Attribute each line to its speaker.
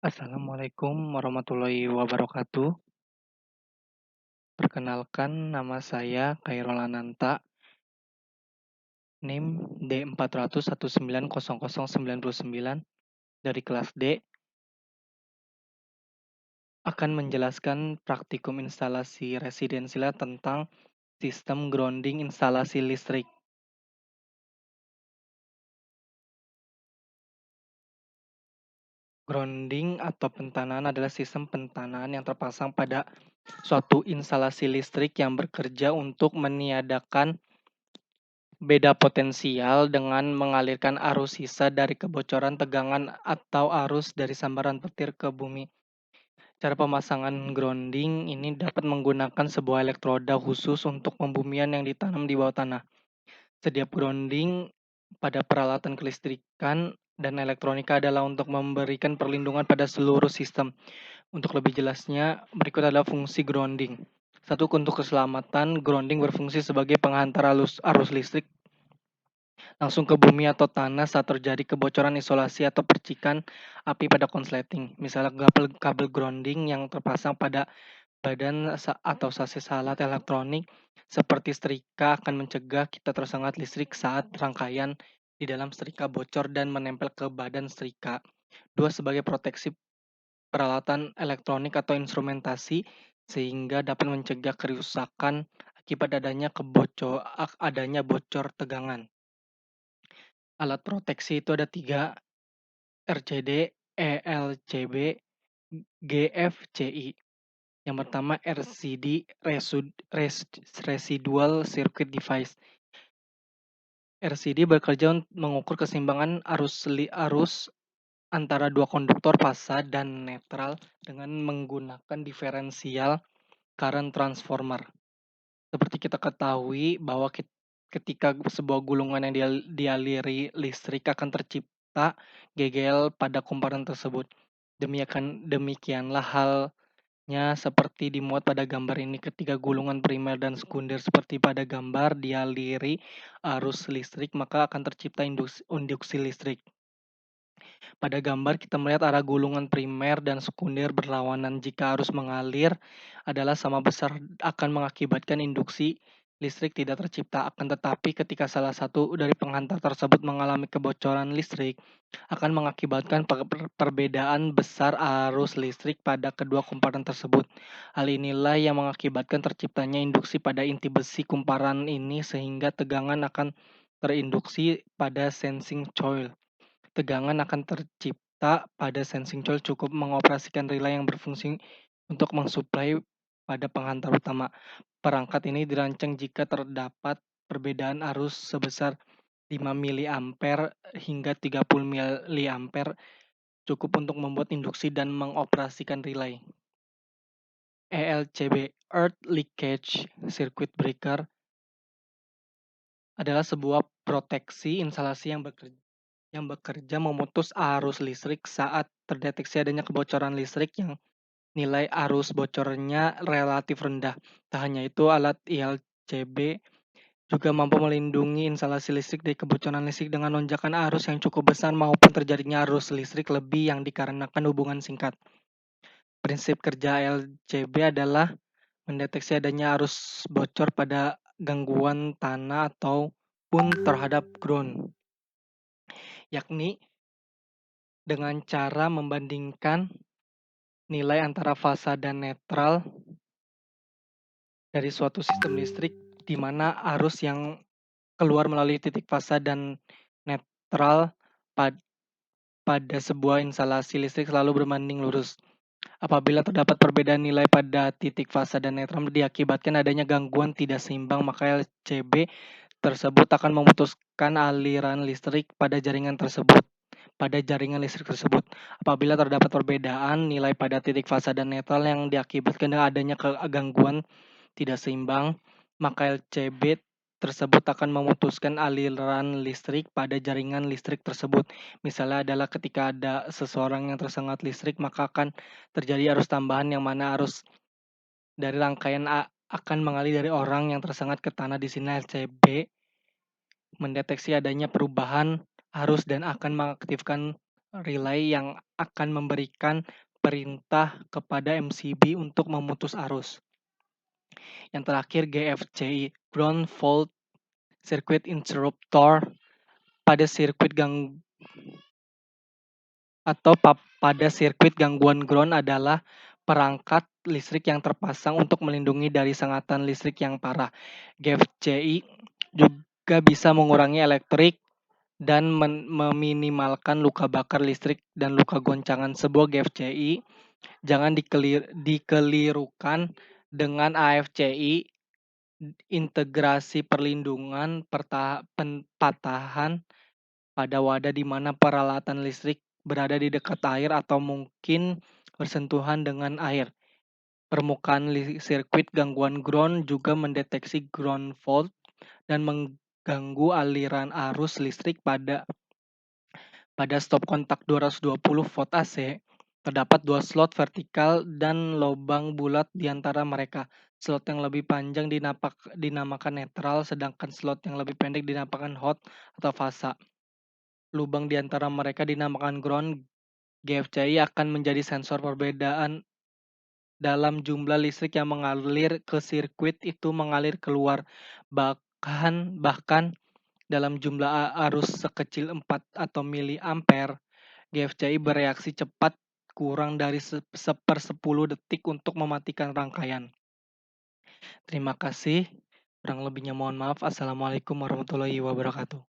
Speaker 1: Assalamualaikum warahmatullahi wabarakatuh. Perkenalkan, nama saya Khairul Ananta, NIM D400190099 dari kelas D, akan menjelaskan praktikum instalasi residensial tentang sistem grounding instalasi listrik. Grounding atau pentanahan adalah sistem pentanahan yang terpasang pada suatu instalasi listrik yang bekerja untuk meniadakan beda potensial dengan mengalirkan arus sisa dari kebocoran tegangan atau arus dari sambaran petir ke bumi. Cara pemasangan grounding ini dapat menggunakan sebuah elektroda khusus untuk pembumian yang ditanam di bawah tanah. Setiap grounding pada peralatan kelistrikan dan elektronika adalah untuk memberikan perlindungan pada seluruh sistem. Untuk lebih jelasnya, berikut adalah fungsi grounding. Satu, untuk keselamatan, grounding berfungsi sebagai penghantar arus listrik langsung ke bumi atau tanah saat terjadi kebocoran isolasi atau percikan api pada konsleting. Misalnya kabel grounding yang terpasang pada badan atau sasis alat elektronik seperti setrika akan mencegah kita tersengat listrik saat rangkaian di dalam setrika bocor dan menempel ke badan setrika. Dua, sebagai proteksi peralatan elektronik atau instrumentasi sehingga dapat mencegah kerusakan akibat adanya bocor tegangan. Alat proteksi itu ada tiga: RCD, ELCB, GFCI. Yang pertama RCD, Residual Circuit Device. RCD bekerja untuk mengukur keseimbangan arus antara dua konduktor fasa dan netral dengan menggunakan diferensial current transformer. Seperti kita ketahui bahwa ketika sebuah gulungan yang dialiri listrik akan tercipta gegel pada kumparan tersebut. Demikianlah halnya seperti dimuat pada gambar ini, ketika gulungan primer dan sekunder seperti pada gambar dialiri arus listrik, maka akan tercipta induksi listrik. Pada gambar kita melihat arah gulungan primer dan sekunder berlawanan. Jika arus mengalir adalah sama besar, akan mengakibatkan induksi listrik tidak tercipta. Akan tetapi ketika salah satu dari penghantar tersebut mengalami kebocoran listrik, akan mengakibatkan perbedaan besar arus listrik pada kedua kumparan tersebut. Hal inilah yang mengakibatkan terciptanya induksi pada inti besi kumparan ini sehingga tegangan akan terinduksi pada sensing coil. Tegangan akan tercipta pada sensing coil cukup mengoperasikan relay yang berfungsi untuk mensuplai pada penghantar utama. Perangkat ini dirancang jika terdapat perbedaan arus sebesar 5 mA hingga 30 mA cukup untuk membuat induksi dan mengoperasikan relay. ELCB, Earth Leakage Circuit Breaker, adalah sebuah proteksi instalasi yang bekerja memutus arus listrik saat terdeteksi adanya kebocoran listrik yang nilai arus bocornya relatif rendah. Tak hanya itu, alat ILCB juga mampu melindungi instalasi listrik dari kebocoran listrik dengan lonjakan arus yang cukup besar maupun terjadinya arus listrik lebih yang dikarenakan hubungan singkat. Prinsip kerja ILCB adalah mendeteksi adanya arus bocor pada gangguan tanah ataupun terhadap ground, yakni dengan cara membandingkan nilai antara fasa dan netral dari suatu sistem listrik, di mana arus yang keluar melalui titik fasa dan netral pada sebuah instalasi listrik selalu berbanding lurus. Apabila terdapat perbedaan nilai pada titik fasa dan netral diakibatkan adanya gangguan tidak seimbang, maka LCB tersebut akan memutuskan aliran listrik pada jaringan listrik tersebut. Apabila terdapat perbedaan nilai pada titik fasa dan netral yang diakibatkan dengan adanya gangguan tidak seimbang, maka LCB tersebut akan memutuskan aliran listrik pada jaringan listrik tersebut. Misalnya adalah ketika ada seseorang yang tersengat listrik, maka akan terjadi arus tambahan yang mana arus dari rangkaian akan mengalir dari orang yang tersengat ke tanah. Di sini LCB mendeteksi adanya perubahan arus dan akan mengaktifkan relay yang akan memberikan perintah kepada MCB untuk memutus arus. Yang terakhir GFCI, Ground Fault Circuit Interrupter, pada sirkuit pada sirkuit gangguan ground adalah perangkat listrik yang terpasang untuk melindungi dari sengatan listrik yang parah. GFCI juga bisa mengurangi elektrik dan meminimalkan luka bakar listrik dan luka goncangan. Sebuah GFCI jangan dikelirukan dengan AFCI, integrasi perlindungan patahan pada wadah di mana peralatan listrik berada di dekat air atau mungkin bersentuhan dengan air. Permukaan sirkuit gangguan ground juga mendeteksi ground fault dan mengganggu aliran arus listrik pada stop kontak 220 volt AC. Terdapat dua slot vertikal dan lubang bulat di antara mereka. Slot yang lebih panjang dinamakan netral, sedangkan slot yang lebih pendek dinamakan hot atau fasa. Lubang di antara mereka dinamakan ground. GFCI akan menjadi sensor perbedaan dalam jumlah listrik yang mengalir ke sirkuit itu mengalir keluar. Bahkan dalam jumlah arus sekecil 4 atau miliampere, GFCI bereaksi cepat kurang dari sepersepuluh detik untuk mematikan rangkaian. Terima kasih. Kurang lebihnya mohon maaf. Assalamualaikum warahmatullahi wabarakatuh.